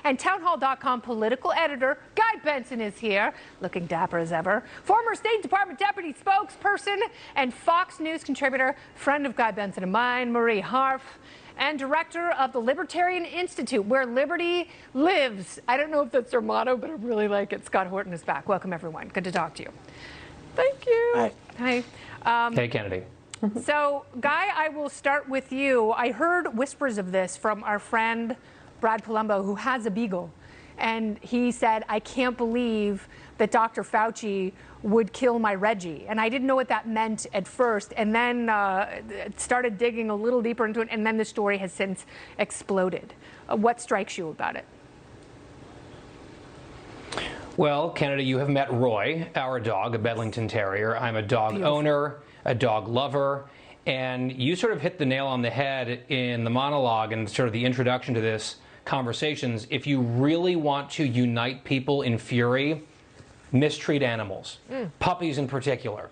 And townhall.com political editor Guy Benson is here, looking dapper as ever. Former State Department deputy spokesperson and Fox News contributor, friend of Guy Benson and mine, Marie Harf, and director of the Libertarian Institute, where liberty lives. I don't know if that's their motto, but I really like it. Scott Horton is back. Welcome, everyone. Good to talk to you. Thank you. Hi. Hey, Kennedy. So, Guy, I will start with you. I heard whispers of this from our friend Brad Palumbo, who has a beagle. And he said, I can't believe that Dr. Fauci would kill my Reggie. And I didn't know what that meant at first, and then started digging a little deeper into it, and then the story has since exploded. What strikes you about it? Well, Kennedy, you have met Roy, our dog, a Bedlington Terrier. I'm a dog owner, a dog lover, and you sort of hit the nail on the head in the monologue and sort of the introduction to this conversations. If you really want to unite people in fury, mistreat animals, puppies in particular.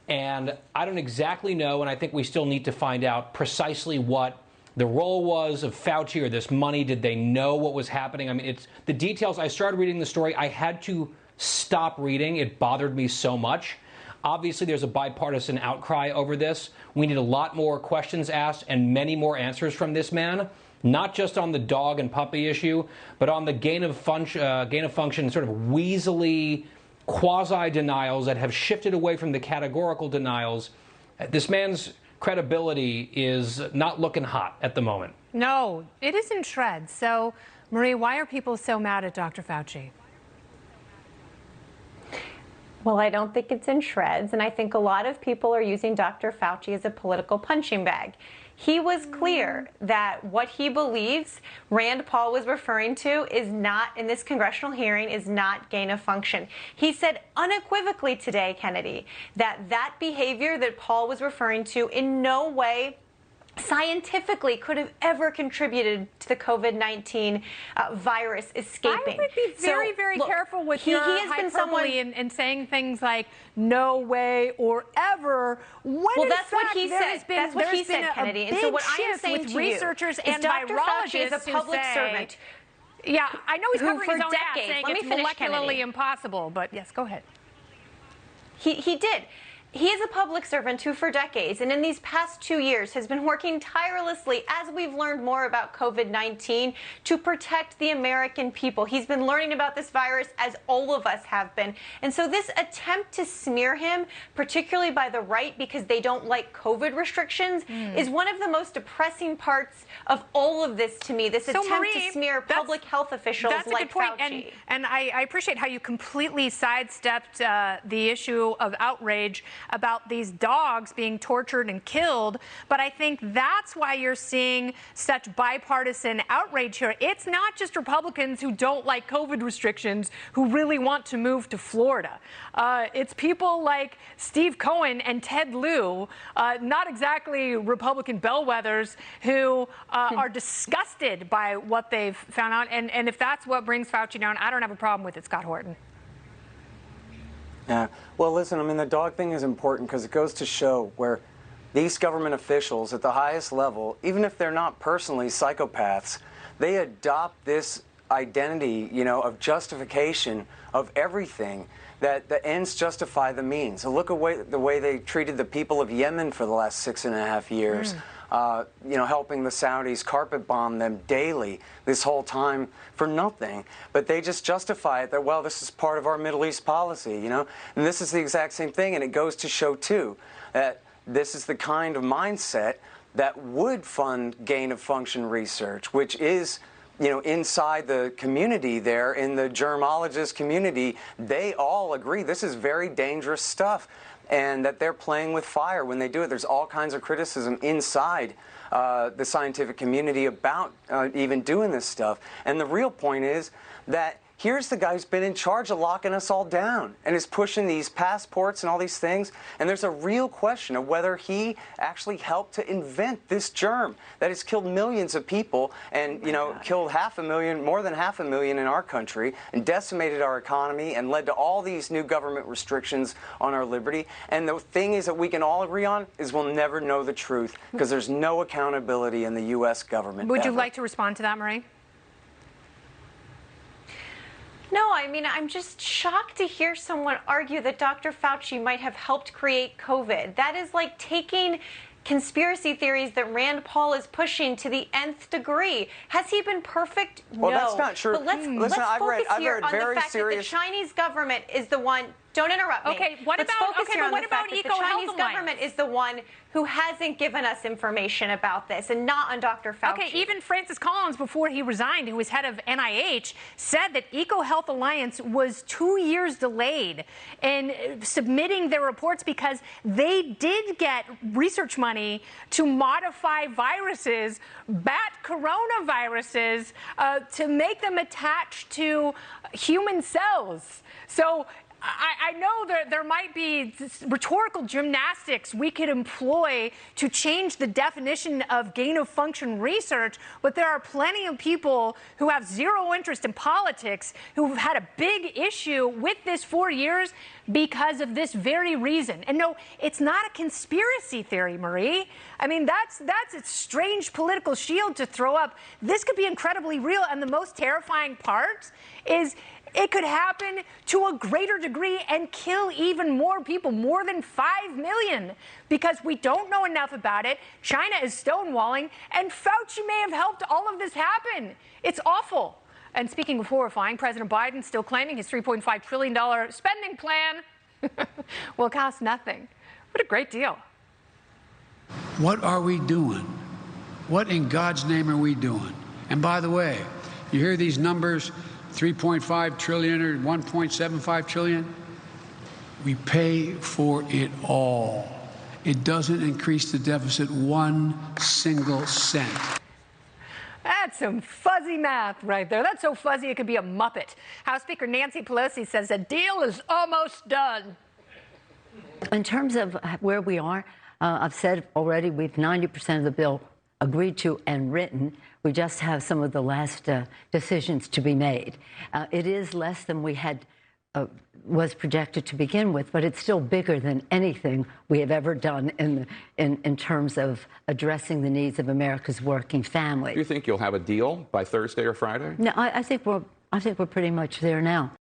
And I don't exactly know, and I think we still need to find out precisely what the role was of Fauci or this money. Did they know what was happening? I mean, it's the details. I started reading the story. I had to stop reading. It bothered me so much. Obviously, there's a bipartisan outcry over this. We need a lot more questions asked and many more answers from this man, not just on the dog and puppy issue, but on the gain of function sort of weaselly quasi-denials that have shifted away from the categorical denials. This man's credibility is not looking hot at the moment. No, it is in shreds. So, Marie, why are people so mad at Dr. Fauci? Well, I don't think it's in shreds, and I think a lot of people are using Dr. Fauci as a political punching bag. He was clear that what he believes Rand Paul was referring to is not, in this congressional hearing, is not gain of function. He said unequivocally today, Kennedy, that that behavior that Paul was referring to in no way scientifically could have ever contributed to the COVID-19 virus escaping. I would be very, very careful with your hyperbole and saying things like "no way" or "ever." When that's what he said. That's what he said, Kennedy. And so what I am saying to researchers you and Dr. Fauci is virologists a public servant. Yeah, I know he's covering his own ass, saying it's molecularly Kennedy. impossible. But yes, go ahead. He did. He is a public servant who for decades and in these past 2 years has been working tirelessly as we've learned more about COVID-19 to protect the American people. He's been learning about this virus as all of us have been. And so this attempt to smear him, particularly by the right because they don't like COVID restrictions, is one of the most depressing parts of all of this to me, this attempt to smear public health officials like Fauci. And I appreciate how you completely sidestepped the issue of outrage about these dogs being tortured and killed, but I think that's why you're seeing such bipartisan outrage here. It's not just Republicans who don't like COVID restrictions who really want to move to Florida. It's people like Steve Cohen and Ted Lieu, not exactly Republican bellwethers, who are disgusted by what they've found out. And if that's what brings Fauci down, I don't have a problem with it, Scott Horton. Yeah. Well, listen, I mean, the dog thing is important because it goes to show where these government officials at the highest level, even if they're not personally psychopaths, they adopt this identity, you know, of justification of everything, that the ends justify the means. So look at the way they treated the people of Yemen for the last 6.5 years. You know, helping the Saudis carpet bomb them daily this whole time for nothing. But they just justify it that, well, this is part of our Middle East policy, you know. And this is the exact same thing, and it goes to show, too, that this is the kind of mindset that would fund gain-of-function research, which is, you know, inside the community there, in the germologist community, they all agree this is very dangerous stuff. And that they're playing with fire when they do it. There's all kinds of criticism inside the scientific community about even doing this stuff. And the real point is that here's the guy who's been in charge of locking us all down and is pushing these passports and all these things. And there's a real question of whether he actually helped to invent this germ that has killed millions of people and, you know, killed more than 500,000 in our country and decimated our economy and led to all these new government restrictions on our liberty. And the thing is that we can all agree on is we'll never know the truth because there's no accountability in the U.S. government. Would you like to respond to that, Marie? I mean, I'm just shocked to hear someone argue that Dr. Fauci might have helped create COVID. That is like taking conspiracy theories that Rand Paul is pushing to the nth degree. Has he been perfect? Well, no. that's not true. But let's Listen, I've focus read here on very the fact serious... that the Chinese government is the one. Don't interrupt me. Okay, what Let's about focus here on what the about fact that EcoHealth the Chinese Alliance? government is the one who hasn't given us information about this, and not on Dr. Fauci. Okay, even Francis Collins, before he resigned, who was head of NIH, said that EcoHealth Alliance was 2 years delayed in submitting their reports because they did get research money to modify viruses, bat coronaviruses, to make them attach to human cells. So I know that there might be rhetorical gymnastics we could employ to change the definition of gain-of-function research, but there are plenty of people who have zero interest in politics who've had a big issue with this 4 years because of this very reason. And no, it's not a conspiracy theory, Marie. I mean, that's a strange political shield to throw up. This could be incredibly real, and the most terrifying part is it could happen to a greater degree and kill even more people, more than 5 million, because we don't know enough about it. China is stonewalling, and Fauci may have helped all of this happen. It's awful. And speaking of horrifying, President Biden still claiming his $3.5 trillion spending plan will cost nothing. What a great deal. What are we doing? What in God's name are we doing? And by the way, you hear these numbers, 3.5 trillion or 1.75 trillion? We pay for it all. It doesn't increase the deficit 1 single cent. That's some fuzzy math right there. That's so fuzzy it could be a Muppet. House Speaker Nancy Pelosi says the deal is almost done. In terms of where we are, I've said already we've 90% of the bill agreed to and written. We just have some of the last decisions to be made. It is less than we had was projected to begin with, but it's still bigger than anything we have ever done in terms of addressing the needs of America's working families. Do you think you'll have a deal by Thursday or Friday? No, I think we're pretty much there now.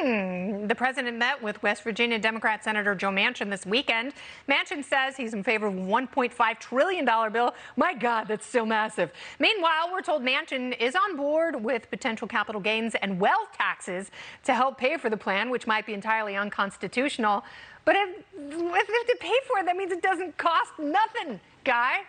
The president met with West Virginia Democrat Senator Joe Manchin this weekend. Manchin says he's in favor of a $1.5 trillion bill. My God, that's so massive. Meanwhile, we're told Manchin is on board with potential capital gains and wealth taxes to help pay for the plan, which might be entirely unconstitutional. But if they have to pay for it, that means it doesn't cost nothing, Guy.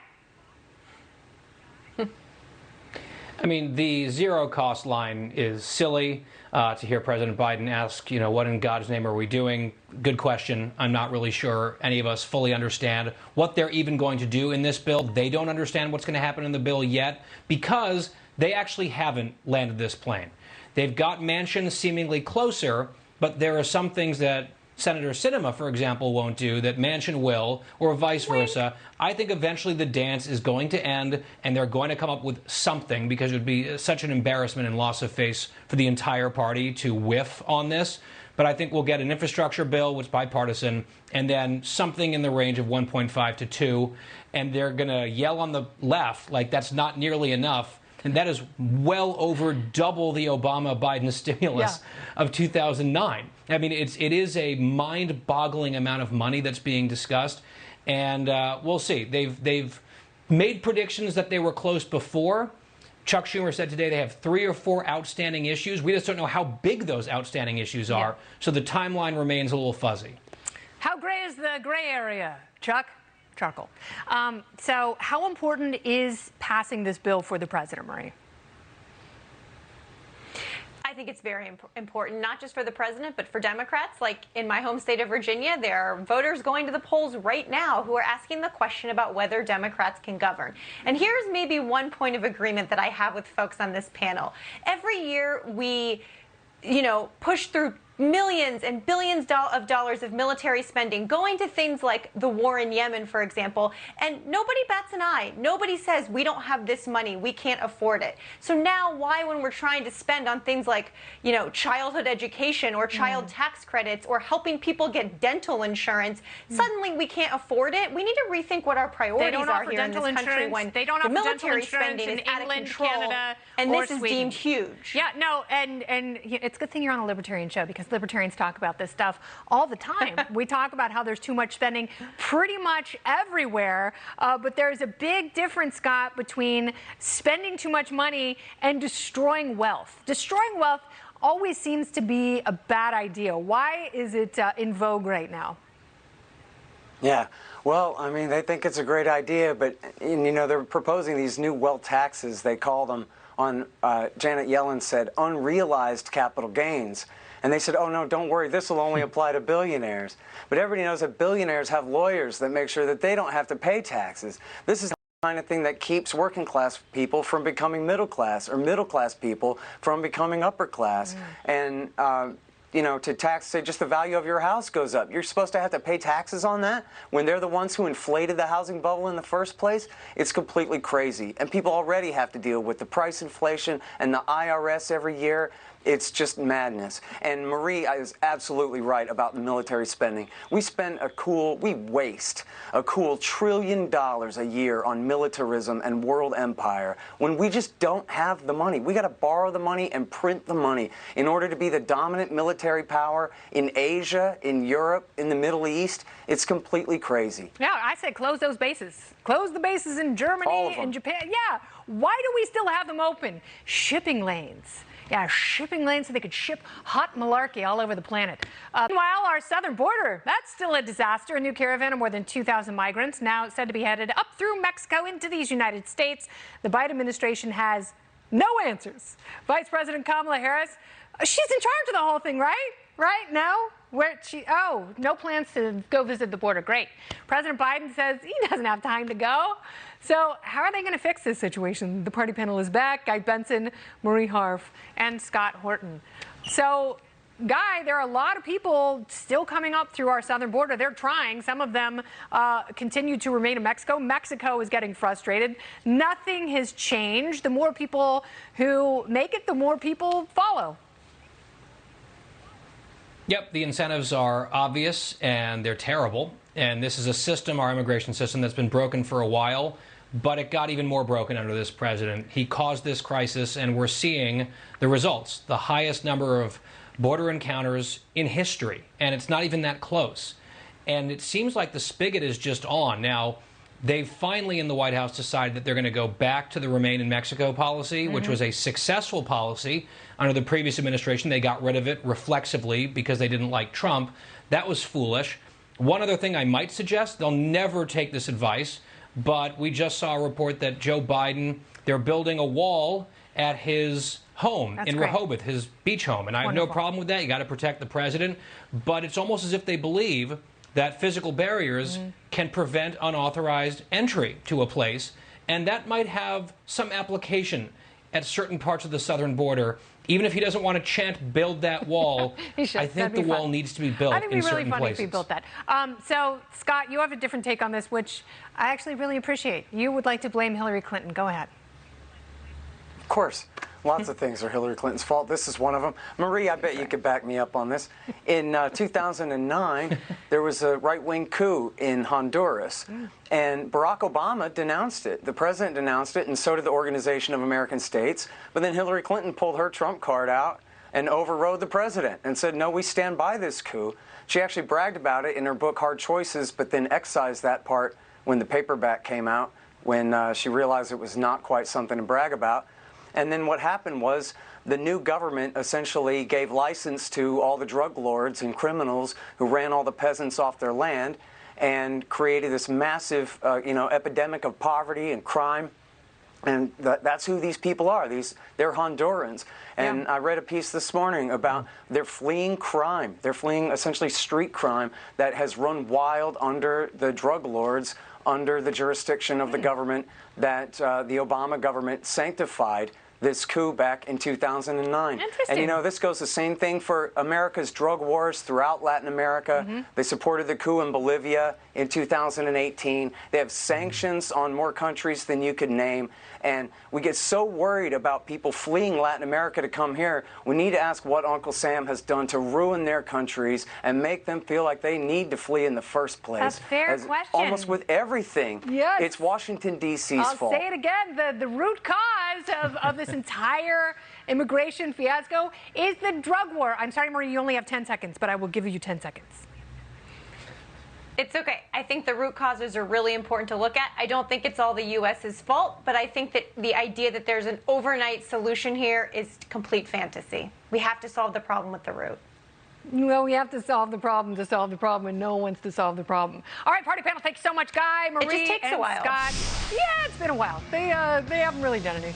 I mean, the zero cost line is silly. To hear President Biden ask, what in God's name are we doing? Good question. I'm not really sure any of us fully understand what they're even going to do in this bill. They don't understand what's going to happen in the bill yet because they actually haven't landed this plane. They've got Manchin seemingly closer, but there are some things that Senator Sinema, for example, won't do that Manchin will, or vice versa. I think eventually the dance is going to end, and they're going to come up with something, because it would be such an embarrassment and loss of face for the entire party to whiff on this. But I think we'll get an infrastructure bill, which is bipartisan, and then something in the range of 1.5 to 2, and they're going to yell on the left like that's not nearly enough. And that is well over double the Obama-Biden stimulus of 2009. I mean, it is a mind-boggling amount of money that's being discussed, and we'll see. They've made predictions that they were close before. Chuck Schumer said today they have 3 or 4 outstanding issues. We just don't know how big those outstanding issues are, so the timeline remains a little fuzzy. How gray is the gray area, Chuck? Charcoal. So how important is passing this bill for the president, Marie? I think it's very important, not just for the president, but for Democrats. Like in my home state of Virginia, there are voters going to the polls right now who are asking the question about whether Democrats can govern. And here's maybe one point of agreement that I have with folks on this panel. Every year we push through millions and billions of dollars of military spending going to things like the war in Yemen, for example, and nobody bats an eye. Nobody says we don't have this money, we can't afford it. So now why, when we're trying to spend on things like, you know, childhood education or child tax credits or helping people get dental insurance, suddenly we can't afford it? We need to rethink what our priorities are here in this country when the military spending is out of control, Canada, and this is Sweden. deemed huge. Yeah, no, and it's a good thing you're on a libertarian show, because libertarians talk about this stuff all the time. We talk about how there's too much spending pretty much everywhere, but there's a big difference, Scott, between spending too much money and destroying wealth. Destroying wealth always seems to be a bad idea. Why is it in vogue right now? Yeah, well, I mean, they think it's a great idea, but, you know, they're proposing these new wealth taxes. They call them, Janet Yellen said, unrealized capital gains. And they said, oh, no, don't worry, this will only apply to billionaires. But everybody knows that billionaires have lawyers that make sure that they don't have to pay taxes. This is the kind of thing that keeps working class people from becoming middle class, or middle class people from becoming upper class. And, you know, to tax, say, just the value of your house goes up. You're supposed to have to pay taxes on that when they're the ones who inflated the housing bubble in the first place? It's completely crazy. And people already have to deal with the price inflation and the IRS every year. It's just madness. And Marie is absolutely right about the military spending. We waste a cool $1 trillion a year on militarism and world empire when we just don't have the money. We got to borrow the money and print the money in order to be the dominant military power in Asia, in Europe, in the Middle East. It's completely crazy. Yeah, I say close those bases. Close the bases in Germany and Japan. Yeah, why do we still have them open? Shipping lanes. Yeah, shipping lanes so they could ship hot malarkey all over the planet. Meanwhile, our southern border, that's still a disaster. A new caravan of more than 2,000 migrants now said to be headed up through Mexico into these United States. The Biden administration has no answers. Vice President Kamala Harris, she's in charge of the whole thing, right? Right? No? No plans to go visit the border. Great. President Biden says he doesn't have time to go. So how are they going to fix this situation? The party panel is back. Guy Benson, Marie Harf, and Scott Horton. So, Guy, there are a lot of people still coming up through our southern border. They're trying. Some of them continue to remain in Mexico. Mexico is getting frustrated. Nothing has changed. The more people who make it, the more people follow. Yep, the incentives are obvious and they're terrible. And this is a system, our immigration system, that's been broken for a while, but it got even more broken under this president. He caused this crisis, and we're seeing the results. The highest number of border encounters in history, and it's not even that close. And it seems like the spigot is just on. Now, they've finally in the White House decided that they're going to go back to the Remain in Mexico policy, which was a successful policy under the previous administration. They got rid of it reflexively because they didn't like Trump. That was foolish. One other thing I might suggest, they'll never take this advice, but we just saw a report that Joe Biden, they're building a wall at his home in Rehoboth, his beach home. And I have no problem with that. You got to protect the president. But it's almost as if they believe that physical barriers can prevent unauthorized entry to a place. And that might have some application at certain parts of the southern border. Even if he doesn't want to chant, build that wall, I think the wall needs to be built in certain places. I think it would be really funny if he built that. So, Scott, you have a different take on this, which I actually really appreciate. You would like to blame Hillary Clinton. Go ahead. Of course. Lots of things are Hillary Clinton's fault. This is one of them. Marie, I bet you could back me up on this. In 2009, there was a right-wing coup in Honduras, and Barack Obama denounced it. The president denounced it, and so did the Organization of American States. But then Hillary Clinton pulled her Trump card out and overrode the president and said, no, we stand by this coup. She actually bragged about it in her book, Hard Choices, but then excised that part when the paperback came out, when she realized it was not quite something to brag about. And then what happened was the new government essentially gave license to all the drug lords and criminals who ran all the peasants off their land and created this massive, epidemic of poverty and crime. And that's who these people are. They're Hondurans. And I read a piece this morning about they're fleeing crime. They're fleeing essentially street crime that has run wild under the drug lords, under the jurisdiction of the government that the Obama government sanctified this coup back in 2009. Interesting. And this goes the same thing for America's drug wars throughout Latin America. They supported the coup in Bolivia in 2018. They have sanctions on more countries than you could name. And we get so worried about people fleeing Latin America to come here. We need to ask what Uncle Sam has done to ruin their countries and make them feel like they need to flee in the first place. That's a fair question. Almost with everything. Yes. It's Washington, D.C.'s fault. I'll say it again. The root cause of this entire immigration fiasco is the drug war. I'm sorry, Marie, you only have 10 seconds, but I will give you 10 seconds. It's okay. I think the root causes are really important to look at. I don't think it's all the U.S.'s fault, but I think that the idea that there's an overnight solution here is complete fantasy. We have to solve the problem with the root. Well, we have to solve the problem, and no one wants to solve the problem. All right, party panel, thank you so much, Guy, Marie, It just takes and a while. Scott. Yeah, it's been a while. They haven't really done anything.